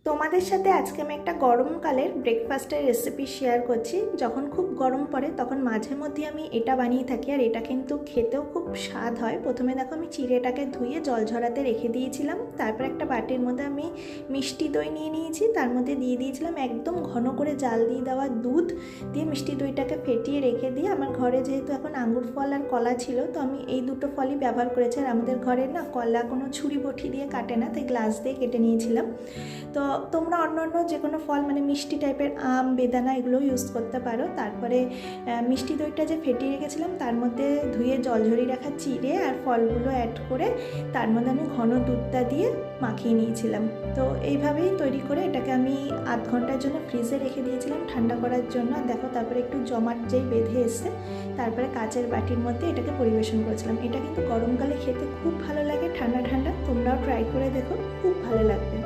তোমাদের সাথে আজকে আমি একটা গরমকালের ব্রেকফাস্টের রেসিপি শেয়ার করছি। যখন খুব গরম পড়ে তখন মাঝে মধ্যে আমি এটা বানিয়ে থাকি, আর এটা কিন্তু খেতেও খুব স্বাদ হয়। প্রথমে দেখো আমি চিড়েটাকে ধুয়ে জল ঝরাতে রেখে দিয়েছিলাম, তারপর একটা বাটির মধ্যে আমি মিষ্টি দই নিয়ে নিয়েছি, তার মধ্যে দিয়ে দিয়েছিলাম একদম ঘন করে জাল দিয়ে দেওয়া দুধ, দিয়ে মিষ্টি দইটাকে ফেটিয়ে রেখে দিয়ে আমার ঘরে যেহেতু এখন আঙ্গুর ফল আর কলা ছিল, তো আমি এই দুটো ফলই ব্যবহার করেছি। আর আমাদের ঘরে না কলা কোনো ছুরি বটি দিয়ে কাটে না, তাই গ্লাস দিয়ে কেটে নিয়েছিলাম। তো তোমরা অন্য যে কোনো ফল মানে মিষ্টি টাইপের আম, বেদানা এগুলো ইউজ করতে পারো। তারপরে মিষ্টি দইটা যে ফেটিয়ে রেখেছিলাম তার মধ্যে ধুয়ে জল ঝরিয়ে রাখা চিড়ে আর ফলগুলো অ্যাড করে তার মধ্যে আমি ঘন দুধটা দিয়ে মাখিয়ে নিয়েছিলাম। তো এইভাবেই তৈরি করে এটাকে আমি আধ ঘন্টার জন্য ফ্রিজে রেখে দিয়েছিলাম ঠান্ডা করার জন্য। দেখো তারপরে একটু জমাট যেই বেঁধে এসছে, তারপরে কাচের বাটির মধ্যে এটাকে পরিবেশন করেছিলাম। এটা কিন্তু গরমকালে খেতে খুব ভালো লাগে, ঠান্ডা ঠান্ডা। তোমরাও ট্রাই করে দেখো, খুব ভালো লাগবে।